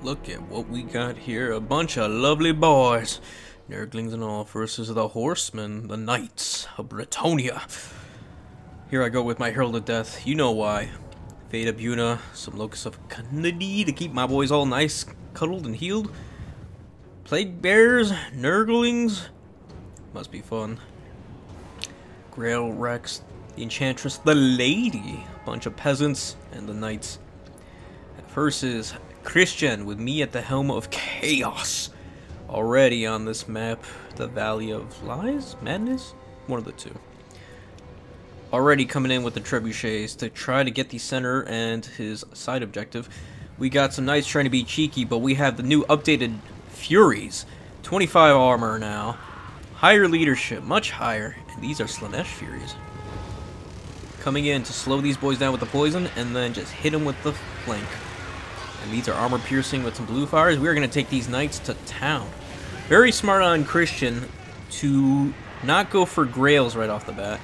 Look at what we got here. A bunch of lovely boys. Nurglings and all versus the horsemen, the knights of Bretonnia. Here I go with my Herald of Death. You know why. Veda Buna, some Locus of Kennedy to keep my boys all nice, cuddled and healed. Plague Bears, Nurglings. Must be fun. Grail Rex, the Enchantress, the Lady. Bunch of peasants and the knights. Versus Cristian with me at the helm of chaos. Already on this map, the Valley of Lies? Madness? One of the two. Already coming in with the trebuchets to try to get the center and his side objective. We got some knights trying to be cheeky, but we have the new updated Furies. 25 armor now. Higher leadership, much higher. And these are Slaanesh Furies. Coming in to slow these boys down with the poison and then just hit them with the flank. And these are armor piercing with some blue fires. We're going to take these knights to town. Very smart on Cristian to not go for grails right off the bat.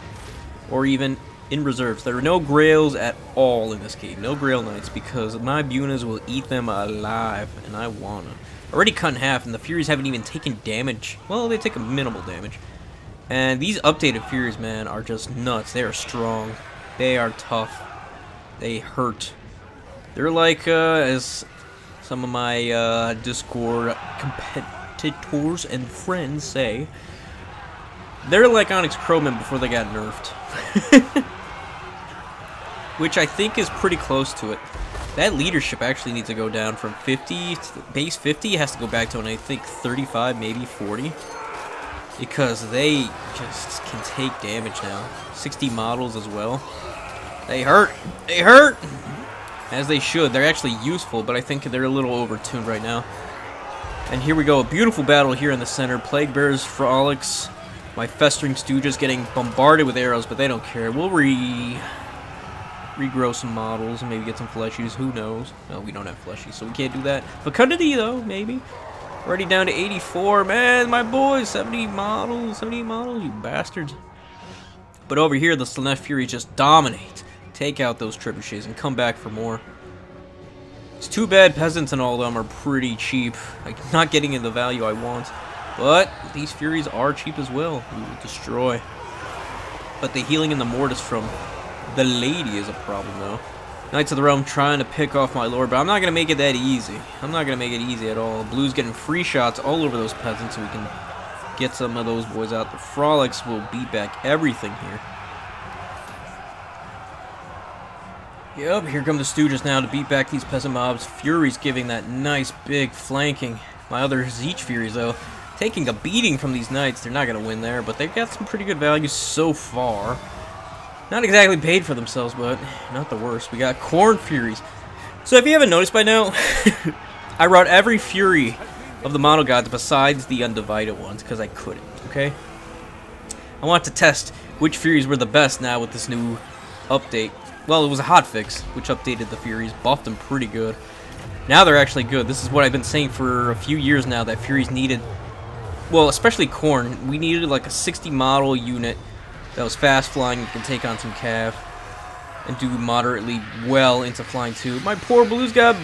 Or even in reserves. There are no grails at all in this game. No grail knights because my Bunas will eat them alive. And I wanna. Already cut in half and the Furies haven't even taken damage. Well, they take a minimal damage. And these updated Furies, man, are just nuts. They are strong. They are tough. They hurt. They're like, as some of my Discord competitors and friends say, they're like Onyx Crowman before they got nerfed. Which I think is pretty close to it. That leadership actually needs to go down from 50 to base 50. It has to go back to, I think, 35, maybe 40. Because they just can take damage now. 60 models as well. They hurt. They hurt! As they should. They're actually useful, but I think they're a little overtuned right now. And here we go. A beautiful battle here in the center. Plague Bears, Frolics. My Festering Stooges getting bombarded with arrows, but they don't care. We'll regrow some models and maybe get some fleshies. Who knows? No, we don't have fleshies, so we can't do that. Fecundity, though, maybe. Already down to 84. Man, my boys, 70 models, you bastards. But over here, the Slaanesh Furies just dominate. Take out those trebuchets and come back for more. It's too bad peasants and all of them are pretty cheap. Like, not getting in the value I want. But these Furies are cheap as well. We will destroy. But the healing and the mortis from the Lady is a problem, though. Knights of the Realm trying to pick off my lord, but I'm not going to make it that easy. I'm not going to make it easy at all. Blue's getting free shots all over those peasants so we can get some of those boys out. The Frolics will beat back everything here. Yep, here come the Stooges now to beat back these peasant mobs. Furies giving that nice big flanking. My other Zeech Furies, though, taking a beating from these knights. They're not going to win there, but they've got some pretty good value so far. Not exactly paid for themselves, but not the worst. We got Corn Furies. So if you haven't noticed by now, I brought every Fury of the Mono Gods besides the Undivided ones, because I couldn't, okay? I want to test which Furies were the best now with this new update. Well, it was a hotfix, which updated the Furies, buffed them pretty good. Now they're actually good. This is what I've been saying for a few years now, that Furies needed, well, especially Corn, we needed like a 60 model unit that was fast flying and can take on some cav and do moderately well into flying too. My poor Blues got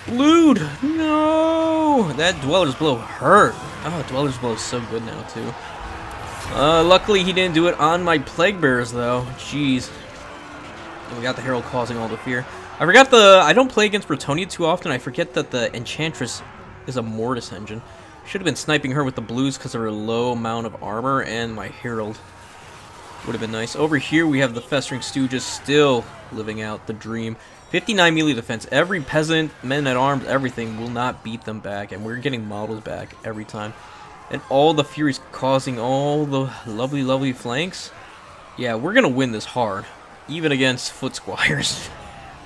blued. No, that Dweller's Blow hurt. Oh, Dweller's Blow is so good now too. Luckily he didn't do it on my Plague Bears though. Jeez. And we got the Herald causing all the fear. I forgot I don't play against Bretonnia too often. I forget that the Enchantress is a Mortis engine. Should have been sniping her with the Blues because of her low amount of armor and my Herald. Would have been nice. Over here we have the Festering Stooges still living out the dream. 59 melee defense. Every peasant, men at arms, everything will not beat them back. And we're getting models back every time. And all the Furies causing all the lovely, lovely flanks. Yeah, we're going to win this hard. Even against Foot Squires.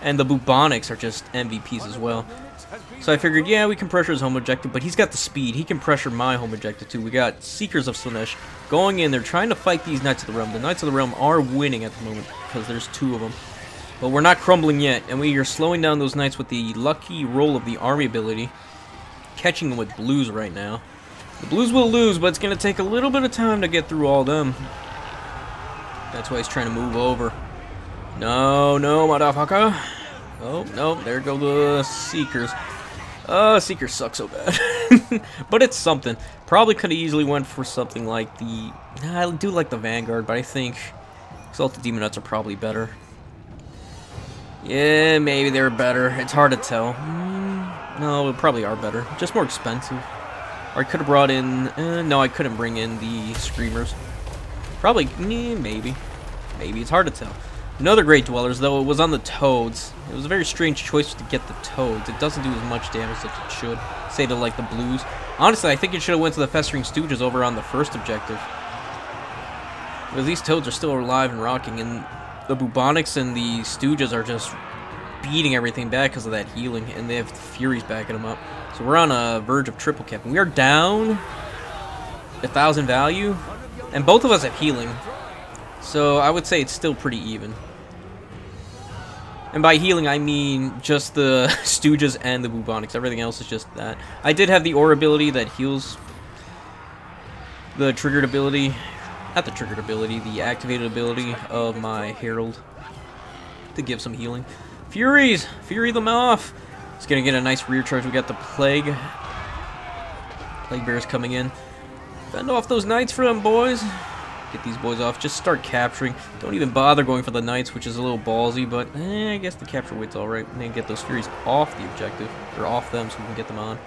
And the Bubonics are just MVPs as well. So I figured, yeah, we can pressure his home objective, but he's got the speed. He can pressure my home objective too. We got Seekers of Slaanesh going in. They're trying to fight these Knights of the Realm. The Knights of the Realm are winning at the moment because there's two of them. But we're not crumbling yet, and we are slowing down those Knights with the lucky roll of the army ability. Catching them with Blues right now. The Blues will lose, but it's going to take a little bit of time to get through all them. That's why he's trying to move over. No, no, motherfucker. Oh, no, there go the Seekers. Seeker sucks so bad. But it's something. Probably could have easily went for something like the... I do like the Vanguard, but I think Exalted Demon Nuts are probably better. Yeah, maybe they're better. It's hard to tell. No, they probably are better. Just more expensive. Or I could have brought in... no, I couldn't bring in the Screamers. Probably... maybe. Maybe. It's hard to tell. Another Great Dwellers, though, it was on the Toads. It was a very strange choice to get the Toads. It doesn't do as much damage as it should. Say to, like, the Blues. Honestly, I think it should have went to the Festering Stooges over on the first objective. Because these Toads are still alive and rocking, and the Bubonics and the Stooges are just beating everything back because of that healing, and they have the Furies backing them up. So we're on a verge of triple cap, and we are down 1,000 value, and both of us have healing. So I would say it's still pretty even. And by healing, I mean just the Stooges and the Bubonics. Everything else is just that. I did have the Aura ability that heals the triggered ability. Not the triggered ability, the activated ability of my Herald to give some healing. Furies! Fury them off! It's gonna get a nice rear charge. We got the Plague. Plague Bears coming in. Fend off those Knights for them, boys. Get these boys off. Just start capturing. Don't even bother going for the Knights, which is a little ballsy, but I guess the capture weight's alright. And then get those Furies off the objective, or off them so we can get them on.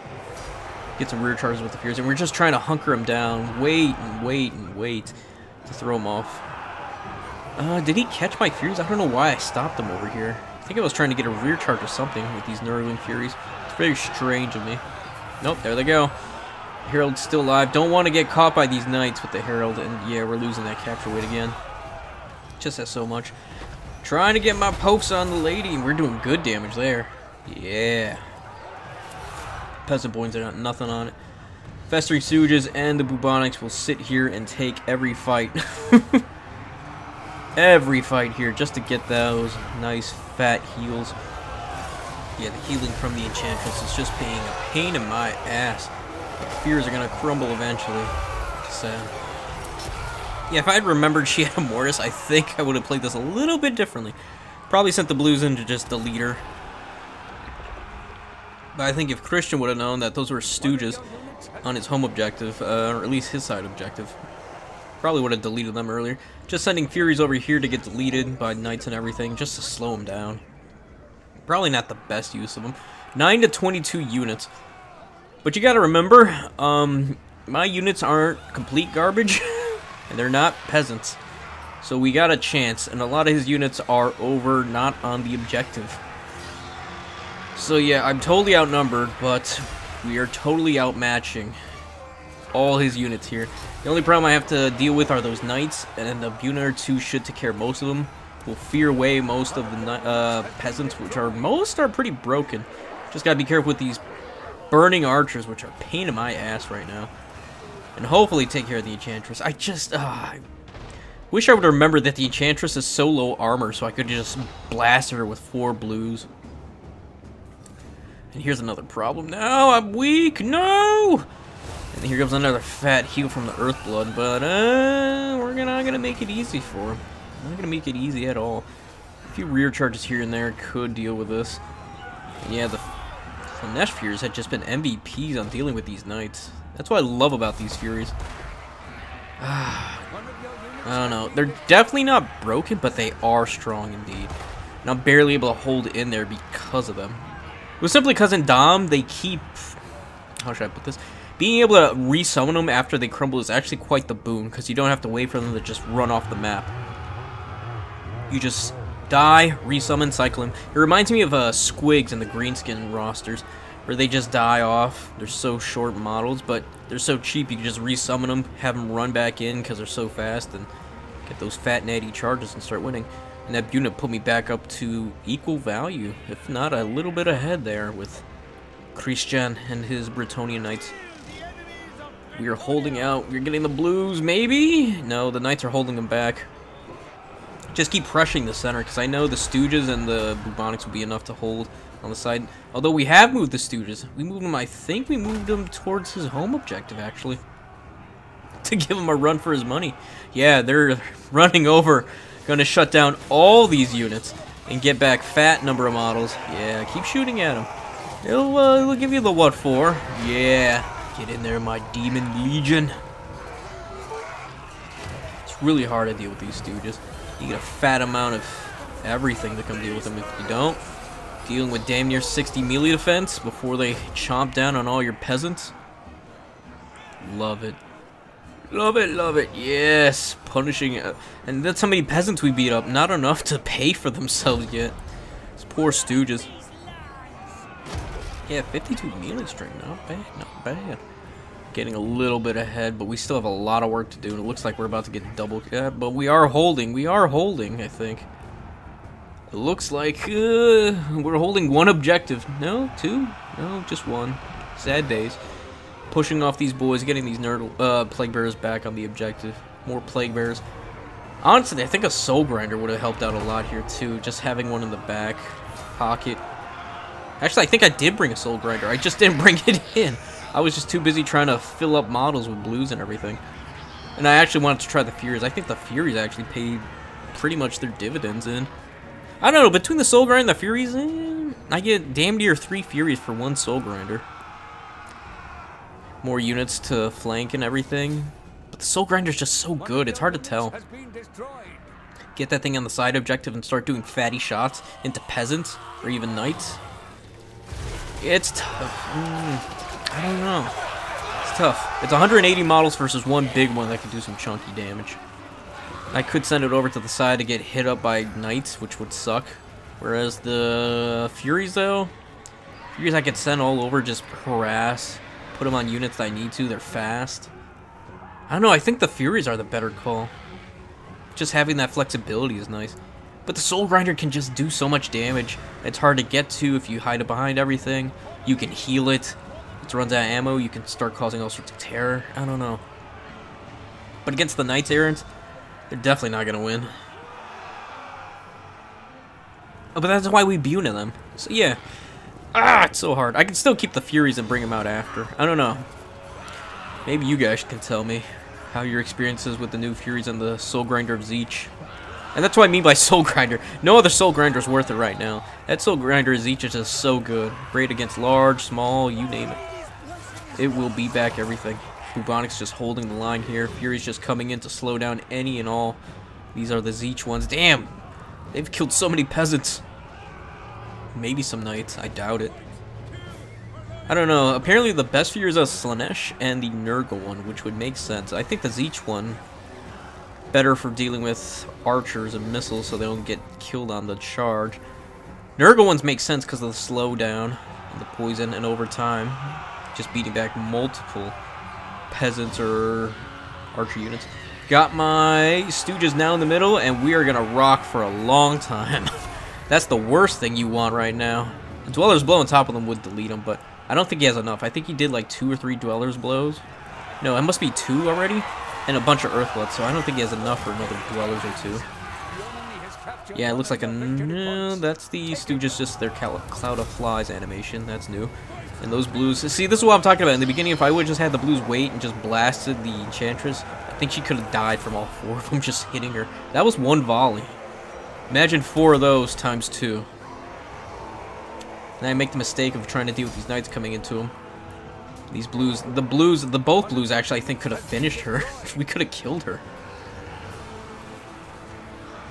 Get some rear charges with the Furies, and we're just trying to hunker them down. Wait and wait and wait to throw them off. Did he catch my Furies? I don't know why I stopped him over here. I think I was trying to get a rear charge or something with these Nurgling Furies. It's very strange of me. Nope, there they go. Herald's still alive. Don't want to get caught by these Knights with the Herald, and yeah, we're losing that capture weight again. Just has so much. Trying to get my pokes on the lady, and we're doing good damage there. Yeah. Peasant Boys are not nothing on it. Festering Stooges and the Bubonics will sit here and take every fight. Every fight here just to get those nice fat heals. Yeah, the healing from the Enchantress is just being a pain in my ass. Fears are gonna crumble eventually. Sad. Yeah, if I had remembered she had a Mortis, I think I would have played this a little bit differently. Probably sent the Blues in to just delete her. But I think if Cristian would have known that those were Stooges on his home objective, or at least his side objective, probably would have deleted them earlier. Just sending Furies over here to get deleted by Knights and everything, just to slow them down. Probably not the best use of them. 9 to 22 units. But you gotta remember, my units aren't complete garbage, and they're not peasants. So we got a chance, and a lot of his units are over, not on the objective. So yeah, I'm totally outnumbered, but we are totally outmatching all his units here. The only problem I have to deal with are those Knights, and the unit or two should take care of most of them. Will fear away most of the peasants, which are most are pretty broken. Just gotta be careful with these burning archers, which are a pain in my ass right now. And hopefully take care of the Enchantress. I just, I wish I would remember that the Enchantress is so low armor, so I could just blast her with 4 blues. And here's another problem. No, I'm weak, no! And here comes another fat heal from the Earthblood, but we're not gonna make it easy for him. Not gonna make it easy at all. A few rear charges here and there could deal with this. And yeah, the Nesh Furies had just been MVPs on dealing with these Knights. That's what I love about these Furies. I don't know. They're definitely not broken, but they are strong indeed. And I'm barely able to hold in there because of them. It was simply because in Dom, they keep... How should I put this? Being able to resummon them after they crumble is actually quite the boon, because you don't have to wait for them to just run off the map. You just die, resummon, cycle them. It reminds me of Squigs in the Greenskin rosters, where they just die off. They're so short models, but they're so cheap you can just resummon them, have them run back in because they're so fast, and get those fat natty charges and start winning. And that unit put me back up to equal value, if not a little bit ahead there with Cristian and his Bretonnia Knights. We are holding out. We're getting the Blues, maybe? No, the Knights are holding them back. Just keep pressuring the center, because I know the Stooges and the Bubonics will be enough to hold on the side. Although we have moved the Stooges. We moved them, I think we moved them towards his home objective, actually. To give him a run for his money. Yeah, they're running over. Gonna shut down all these units and get back fat number of models. Yeah, keep shooting at them. It'll give you the what for. Yeah, get in there, my demon legion. It's really hard to deal with these stooges. You get a fat amount of everything to come deal with them. If you don't, dealing with damn near 60 melee defense before they chomp down on all your peasants. Love it. Love it, love it. Yes, punishing. And that's how many peasants we beat up. Not enough to pay for themselves yet. These poor stooges. Yeah, 52 melee strength. Not bad, not bad. Getting a little bit ahead, but we still have a lot of work to do. And it looks like we're about to get double. But we are holding. We are holding, I think. It looks like we're holding one objective. No, two? No, just one. Sad days. Pushing off these boys, getting these plague bearers back on the objective. More plague bearers. Honestly, I think a soul grinder would have helped out a lot here too. Just having one in the back pocket. Actually, I think I did bring a soul grinder. I just didn't bring it in. I was just too busy trying to fill up models with blues and everything. And I actually wanted to try the Furies. I think the Furies actually paid pretty much their dividends in. I don't know, between the soul grinder and the Furies, I get damn near 3 Furies for 1 soul grinder. More units to flank and everything. But the soul grinder's just so good, it's hard to tell. Get that thing on the side objective and start doing fatty shots into peasants or even knights. It's tough. I don't know. It's tough. It's 180 models versus one big one that can do some chunky damage. I could send it over to the side to get hit up by knights, which would suck. Whereas the Furies, though, Furies I could send all over, just harass. Put them on units that I need to. They're fast. I don't know. I think the Furies are the better call. Just having that flexibility is nice. But the Soul Grinder can just do so much damage. It's hard to get to if you hide it behind everything. You can heal it. It runs out of ammo. You can start causing all sorts of terror. I don't know. But against the Knights Errant, they're definitely not going to win. Oh, but that's why we Buna them. So yeah. Ah, it's so hard. I can still keep the Furies and bring them out after. I don't know. Maybe you guys can tell me how your experiences with the new Furies and the Soul Grinder of Zeech. And that's what I mean by Soul Grinder. No other Soul Grinder is worth it right now. That Soul Grinder of Zeech is just so good. Great against large, small, you name it. It will beat back everything. Bubonic's just holding the line here. Fury's just coming in to slow down any and all. These are the Zeech ones. Damn! They've killed so many peasants. Maybe some knights. I doubt it. I don't know. Apparently the best Furies are Slanesh and the Nurgle one, which would make sense. I think the Zeech one better for dealing with archers and missiles so they don't get killed on the charge. Nurgle ones make sense because of the slowdown and the poison, and over time just beating back multiple peasants or archer units. Got my Stooges now in the middle, and we are gonna rock for a long time. That's the worst thing you want right now. A Dweller's Blow on top of them would delete him, but I don't think he has enough. I think he did like 2 or 3 Dweller's Blows. No, it must be 2 already, and a bunch of Earthblood, so I don't think he has enough for another Dwellers or 2. Yeah, it looks like a... No, that's the Stooges, just their Cloud of Flies animation. That's new. And those blues... See, this is what I'm talking about. In the beginning, if I would just had the blues wait and just blasted the Enchantress, I think she could have died from all 4 of them just hitting her. That was 1 volley. Imagine 4 of those times 2. And I make the mistake of trying to deal with these knights coming into them. These blues, both blues actually I think could have finished her. We could have killed her.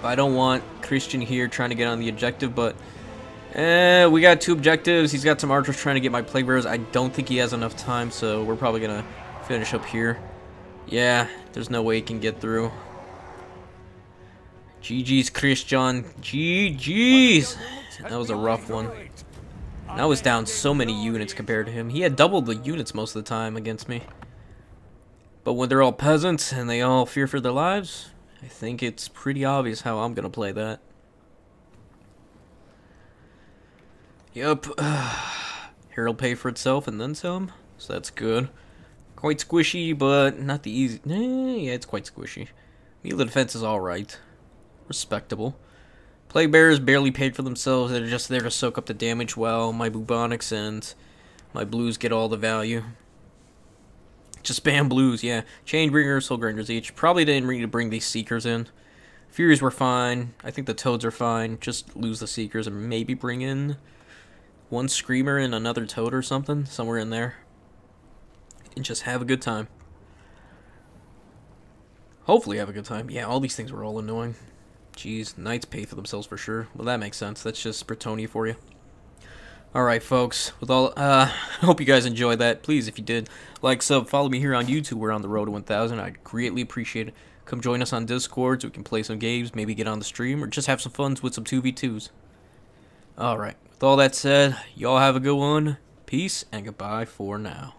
But I don't want Cristian here trying to get on the objective, but we got 2 objectives. He's got some archers trying to get my plague bearers. I don't think he has enough time, so we're probably gonna finish up here. Yeah, there's no way he can get through. GG's, Cristian. GG's. That was a rough one. I was down so many units compared to him. He had doubled the units most of the time against me. But when they're all peasants and they all fear for their lives, I think it's pretty obvious how I'm going to play that. Yup. Herald pay for itself and then some, so that's good. Quite squishy, but not the easy... yeah, it's quite squishy. Melee defense is alright. Respectable. Plague Bearers barely paid for themselves. They're just there to soak up the damage while my Bubonics and my Blues get all the value. Just spam Blues, yeah. Chainbringer, Soul Grinders each. Probably didn't need to bring these Seekers in. Furies were fine. I think the Toads are fine. Just lose the Seekers and maybe bring in one screamer and another toad or something, somewhere in there. And just have a good time. Hopefully have a good time. Yeah, all these things were all annoying. Jeez, knights pay for themselves for sure. Well, that makes sense. That's just Bretonnia for you. Alright, folks. With all, I hope you guys enjoyed that. Please, if you did, like, sub, follow me here on YouTube. We're on the road to 1,000. I'd greatly appreciate it. Come join us on Discord so we can play some games, maybe get on the stream, or just have some fun with some 2v2s. Alright, with all that said, y'all have a good one. Peace, and goodbye for now.